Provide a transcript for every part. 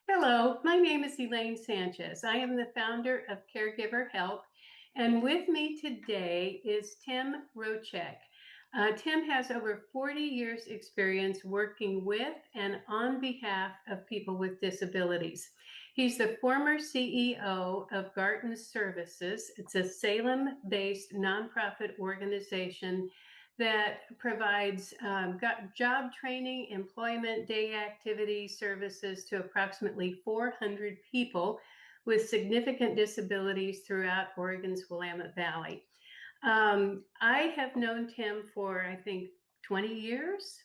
Hello, my name is Elaine Sanchez. I am the founder of Caregiver Help, and with me today is Tim Rocak. Tim has over 40 years experience working with and on behalf of people with disabilities. He's the former CEO of Garden Services. It's a Salem-based nonprofit organization that provides job training, employment, day activity services to approximately 400 people with significant disabilities throughout Oregon's Willamette Valley. I have known Tim for, I think, 20 years.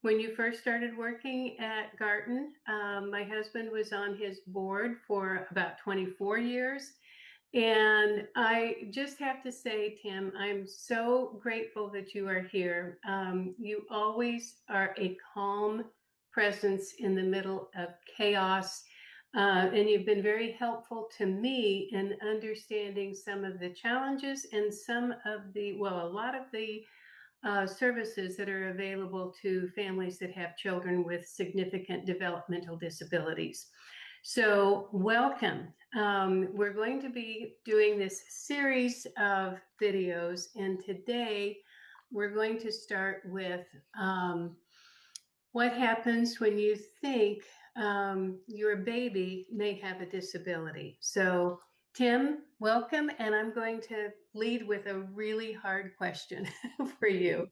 When you first started working at Garden, my husband was on his board for about 24 years. And I just have to say, Tim, I'm so grateful that you are here. You always are a calm presence in the middle of chaos. And you've been very helpful to me in understanding some of the challenges and some of the, well, a lot of the services that are available to families that have children with significant developmental disabilities. So welcome. We're going to be doing this series of videos, and today we're going to start with what happens when you think your baby may have a disability. So Tim, welcome, and I'm going to lead with a really hard question for you.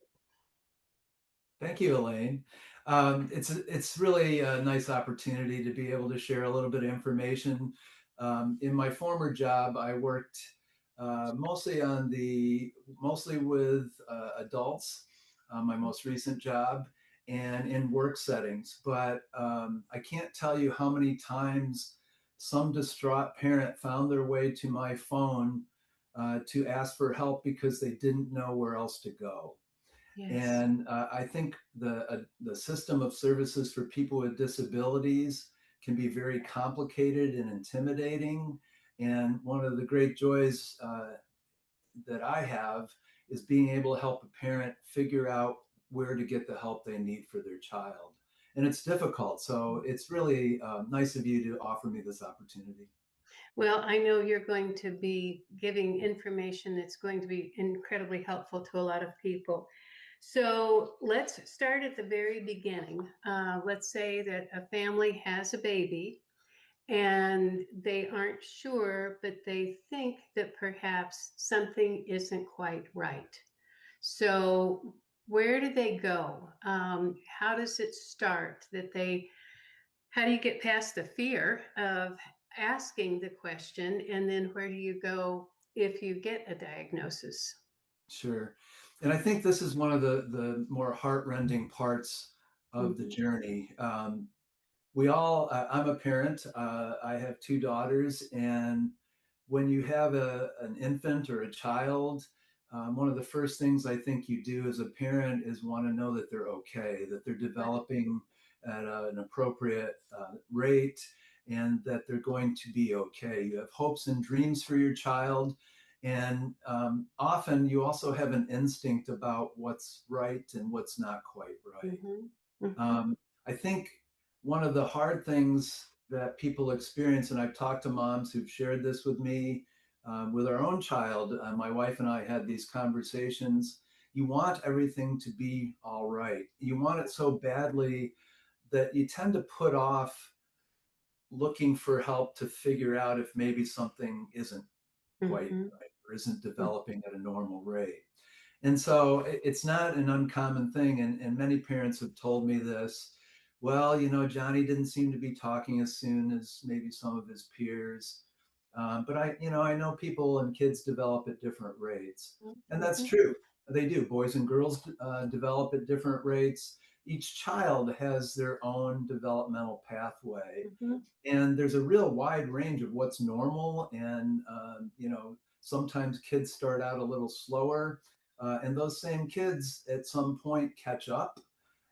Thank you, Elaine. It's really a nice opportunity to be able to share a little bit of information. In my former job, I worked mostly with adults. My most recent job, and in work settings. But I can't tell you how many times some distraught parent found their way to my phone to ask for help because they didn't know where else to go. Yes. And I think the system of services for people with disabilities can be very complicated and intimidating. And one of the great joys that I have is being able to help a parent figure out where to get the help they need for their child. And it's difficult. So it's really nice of you to offer me this opportunity. Well, I know you're going to be giving information that's going to be incredibly helpful to a lot of people. So let's start at the very beginning. Let's say that a family has a baby and they aren't sure, but they think that perhaps something isn't quite right. So where do they go? How does it start that how do you get past the fear of asking the question? And then where do you go if you get a diagnosis? Sure. And I think this is one of the more heartrending parts of the Mhm. journey. I'm a parent. I have two daughters. And when you have an infant or a child, one of the first things I think you do as a parent is want to know that they're okay, that they're developing at an appropriate rate, and that they're going to be okay. You have hopes and dreams for your child. And often you also have an instinct about what's right and what's not quite right. Mhm. Mhm. I think one of the hard things that people experience, and I've talked to moms who've shared this with me, with our own child, my wife and I had these conversations. You want everything to be all right. You want it so badly that you tend to put off looking for help to figure out if maybe something isn't quite Mhm. right or isn't developing at a normal rate. And so it's not an uncommon thing. And many parents have told me this. Well, Johnny didn't seem to be talking as soon as maybe some of his peers. But I know people and kids develop at different rates. And that's Mhm. true. They do. Boys and girls develop at different rates. Each child has their own developmental pathway. Mhm. And there's a real wide range of what's normal. And, sometimes kids start out a little slower. And those same kids at some point catch up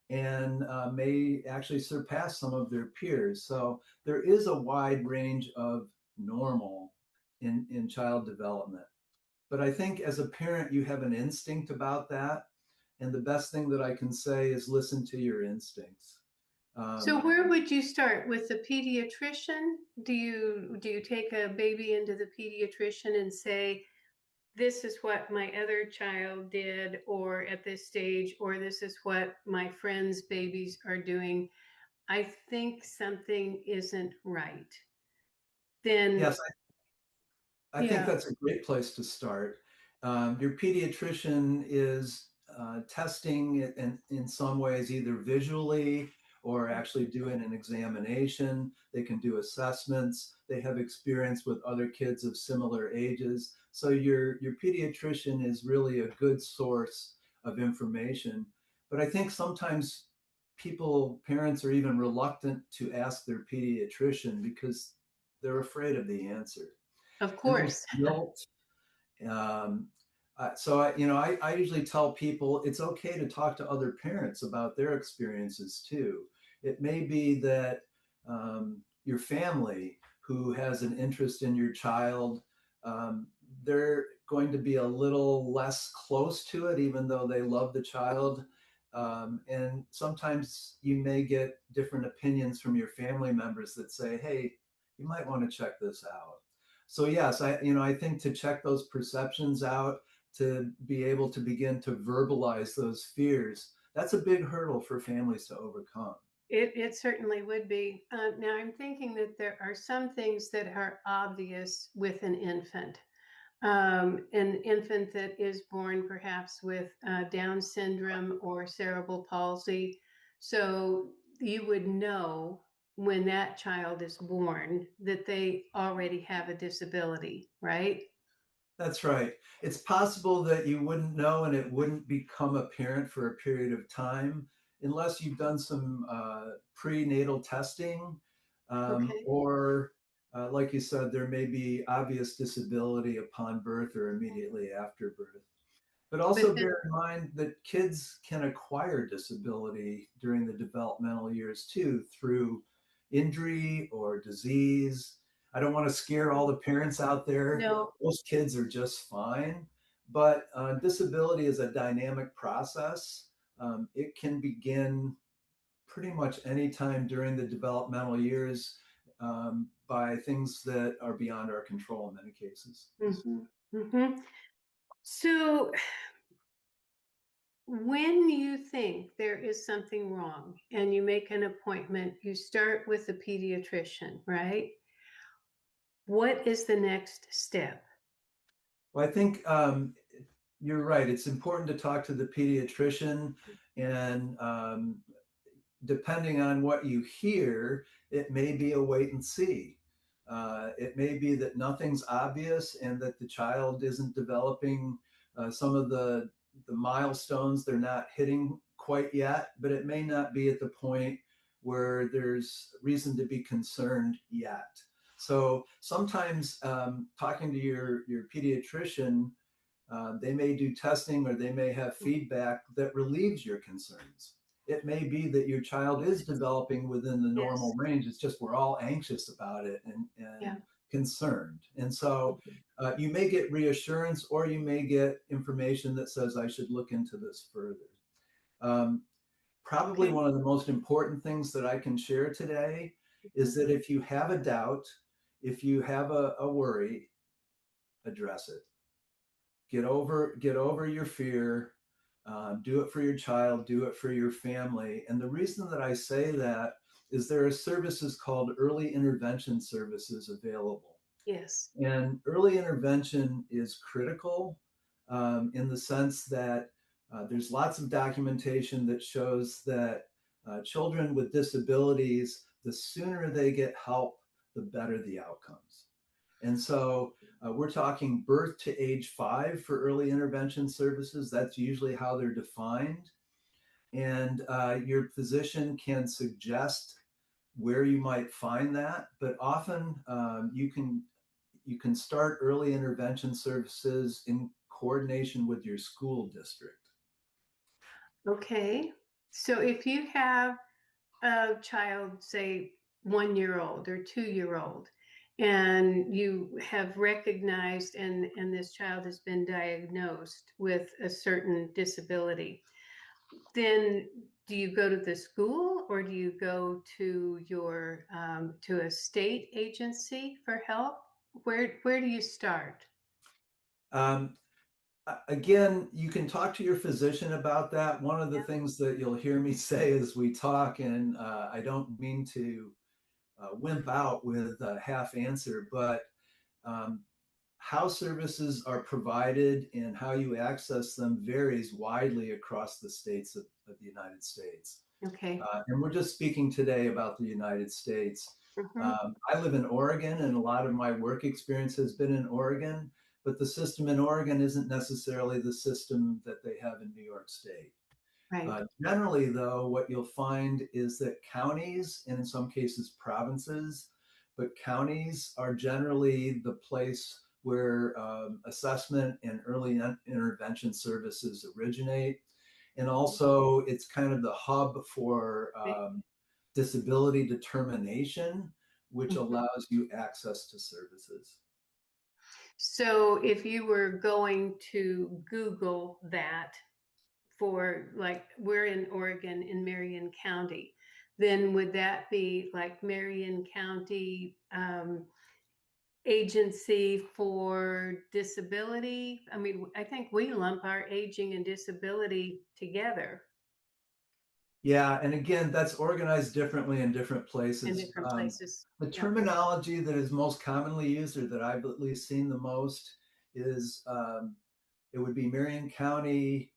and may actually surpass some of their peers. So there is a wide range of normal in child development. But I think as a parent, you have an instinct about that. And the best thing that I can say is listen to your instincts. So where would you start? With the pediatrician? Do you take a baby into the pediatrician and say, this is what my other child did, or at this stage, or this is what my friends' babies are doing? I think something isn't right. Then, Yes, I think yeah, that's a great place to start. Your pediatrician is testing it in some ways, either visually or actually doing an examination. They can do assessments. They have experience with other kids of similar ages. So your pediatrician is really a good source of information. But I think sometimes parents are even reluctant to ask their pediatrician because they're afraid of the answer. of And there's course. guilt. Um, I usually tell people it's okay to talk to other parents about their experiences too. It may be that your family who has an interest in your child, um, they're going to be a little less close to it, even though they love the child. And sometimes you may get different opinions from your family members that say, hey, you might want to check this out. So yes, I think to check those perceptions out, to be able to begin to verbalize those fears, that's a big hurdle for families to overcome. It certainly would be. Now, I'm thinking that there are some things that are obvious with an infant that is born perhaps with Down syndrome or cerebral palsy. So you would know when that child is born that they already have a disability, right? That's right. It's possible that you wouldn't know and it wouldn't become apparent for a period of time unless you've done some prenatal testing, Okay. or, like you said, there may be obvious disability upon birth or immediately after birth. But But also then, bear in mind that kids can acquire disability during the developmental years too, through injury or disease. I don't want to scare all the parents out there. no, Most kids are just fine, but disability is a dynamic process. It can begin pretty much any time during the developmental years, by things that are beyond our control in many cases. hmm hmm So when you think there is something wrong and you make an appointment, you start with the pediatrician, right? What is the next step? Well, I think you're right. It's important to talk to the pediatrician, and depending on what you hear, it may be a wait and see. It may be that nothing's obvious and that the child isn't developing some of the milestones they're not hitting quite yet, but it may not be at the point where there's reason to be concerned yet. So sometimes talking to your pediatrician, they may do testing or they may have feedback that relieves your concerns. It may be that your child is developing within the normal Yes. range. It's just we're all anxious about it Yeah. and concerned. And so you may get reassurance or you may get information that says, I should look into this further. Um, Probably Okay. one of the most important things that I can share today is that if you have a doubt, if you have a worry, address it. Get over your fear. Do it for your child. Do it for your family. And the reason that I say that is there are services called early intervention services available. Yes. And early intervention is critical, in the sense that there's lots of documentation that shows that children with disabilities, the sooner they get help, the better the outcomes. And so we're talking birth to age 5 for early intervention services. That's usually how they're defined. And your physician can suggest where you might find that, but often you can start early intervention services in coordination with your school district. Okay. So if you have a child, say 1 year old or 2 year old, and you have recognized and this child has been diagnosed with a certain disability, then do you go to the school or do you go to your to a state agency for help? Where do you start? Um, Again, you can talk to your physician about that. One of the Yeah. things that you'll hear me say as we talk, and I don't mean to wimp out with a half answer, but um, how services are provided and how you access them varies widely across the states of the United States. Okay. And we're just speaking today about the United States. Hmm. I live in Oregon, and a lot of my work experience has been in Oregon, but the system in Oregon isn't necessarily the system that they have in New York State. Right. Generally, though, what you'll find is that counties, and in some cases provinces, but counties are generally the place where assessment and early intervention services originate. And also, it's kind of the hub for Okay. disability determination, which Mhm. allows you access to services. So if you were going to Google that for like we're in Oregon in Marion County, then would that be like Marion County Agency for Disability? I mean, I think we lump our aging and disability together Yeah, and again, that's organized differently in different in places. different places. The Yeah, terminology that is most commonly used, or that I've at least seen the most, is it would be Marion County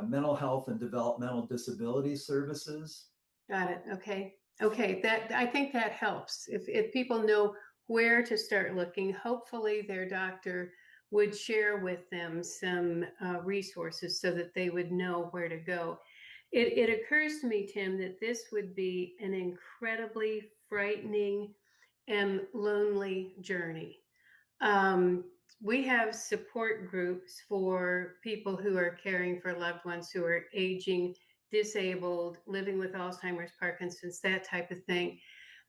Mental Health and Developmental Disability Services. got it. Okay. Okay. That I think that helps. If people know where to start looking, hopefully their doctor would share with them some resources so that they would know where to go. It occurs to me, Tim, that this would be an incredibly frightening and lonely journey. Um, we have support groups for people who are caring for loved ones who are aging, disabled, living with Alzheimer's, Parkinson's, that type of thing.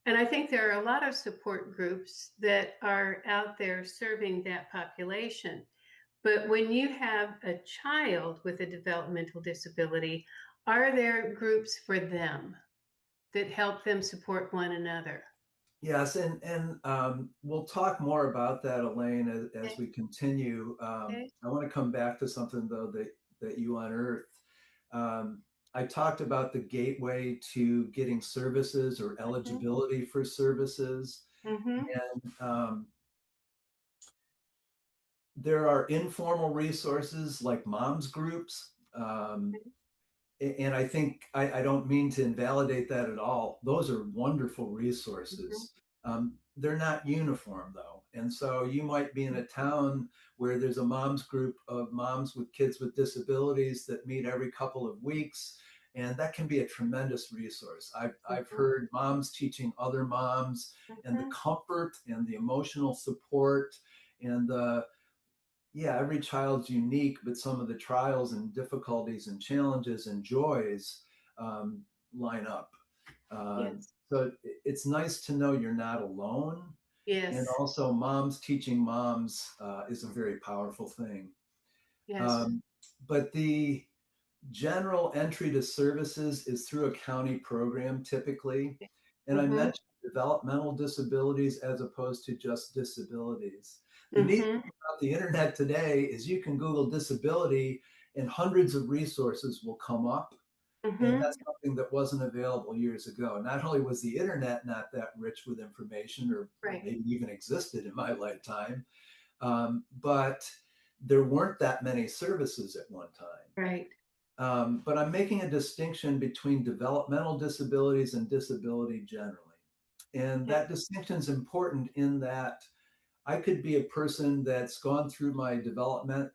And I think there are a lot of support groups that are out there serving that population. But when you have a child with a developmental disability, are there groups for them that help them support one another? Yes, and we'll talk more about that, Elaine, as Okay. we continue. Okay. I want to come back to something though that you unearthed. Um, I talked about the gateway to getting services or Mm-hmm. eligibility for services, Mm-hmm. and there are informal resources like moms groups. And I think I don't mean to invalidate that at all. Those are wonderful Mm-hmm. resources. They're not uniform though. And so you might be in a town where there's a moms group of moms with kids with disabilities that meet every couple of weeks. And that can be a tremendous resource. I've Mm-hmm. heard moms teaching other moms, and the comfort and the emotional support and the yeah, every child's unique, but some of the trials and difficulties and challenges and joys um, line up. Yes. So it's nice to know you're not alone. And Yes. also, moms teaching moms is a very powerful thing. Yes. Um, but the general entry to services is through a county program typically. And I Mm-hmm. mentioned developmental disabilities as opposed to just disabilities. The neat Mm-hmm. thing about the internet today is you can Google disability and hundreds of resources will come up. And Mm-hmm. that's something that wasn't available years ago. Not only was the internet not that rich with information, or Right. maybe even existed in my lifetime, but there weren't that many services at one time. Right. But I'm making a distinction between developmental disabilities and disability generally. And Yeah. that distinction is important in that I could be a person that's gone through my development,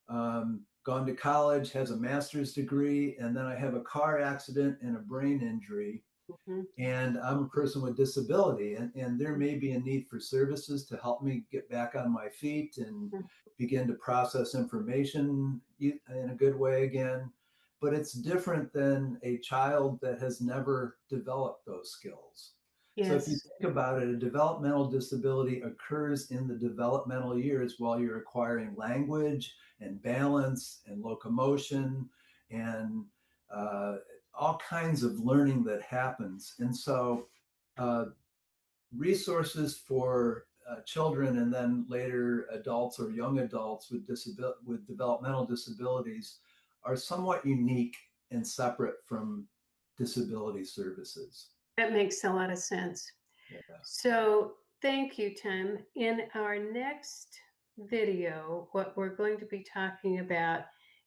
gone to college, has a master's degree, and then I have a car accident and a brain injury, Mm-hmm. and I'm a person with disability, and there may be a need for services to help me get back on my feet and Mm-hmm. begin to process information in a good way again. But it's different than a child that has never developed those skills. So if you Yes. think about it, a developmental disability occurs in the developmental years while you're acquiring language and balance and locomotion and uh, all kinds of learning that happens. And so uh, resources for children and then later adults or young adults with with developmental disabilities are somewhat unique and separate from disability services. That makes a lot of sense. Yeah. So thank you, Tim. In our next video, what we're going to be talking about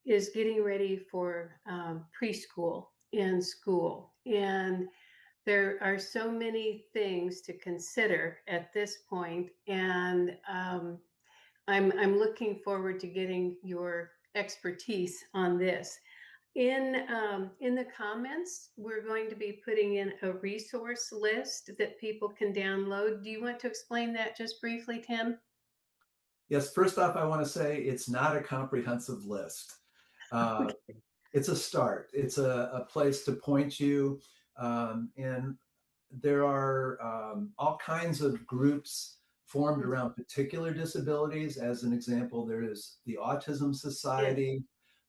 is getting ready for preschool and school. And there are so many things to consider at this point, and I'm looking forward to getting your expertise on this. In the comments, we're going to be putting in a resource list that people can download. Do you want to explain that just briefly, Tim? Yes, first off, I want to say it's not a comprehensive list. Uh, it's a start. It's a place to point you. And there are all kinds of groups formed around particular disabilities. As an example, there is the Autism Yes. Society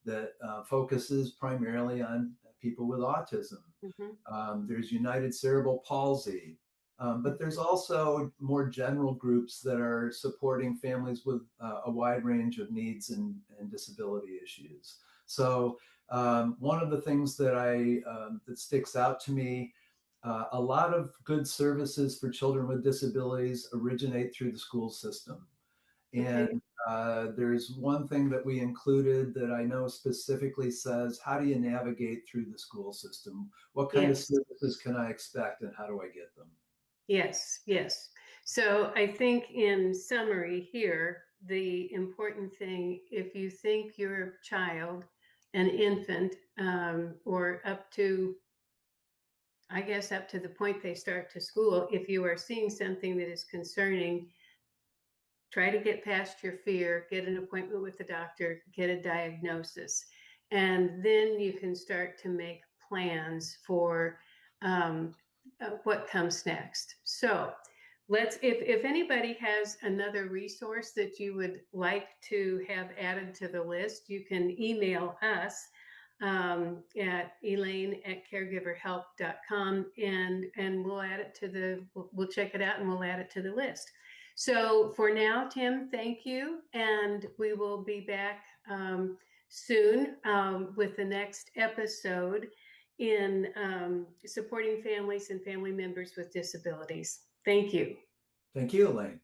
that focuses primarily on people with autism. Mm-hmm. There's United Cerebral Palsy. But there's also more general groups that are supporting families with a wide range of needs and disability issues. So one of the things that that sticks out to me, a lot of good services for children with disabilities originate through the school system. And Okay. there's one thing that we included that I know specifically says, how do you navigate through the school system? What kind of Yes. services can I expect and how do I get them? Yes. Yes. So I think in summary here, the important thing, if you think your child, an infant, or up to, I guess, up to the point they start to school, if you are seeing something that is concerning, try to get past your fear, get an appointment with the doctor, get a diagnosis, and then you can start to make plans for what comes next. So if anybody has another resource that you would like to have added to the list, you can email us at elaine@caregiverhelp.com, and we'll add it to we'll check it out and we'll add it to the list. So for now, Tim, thank you. And we will be back soon with the next episode in supporting families and family members with disabilities. Thank you. Thank you, Elaine.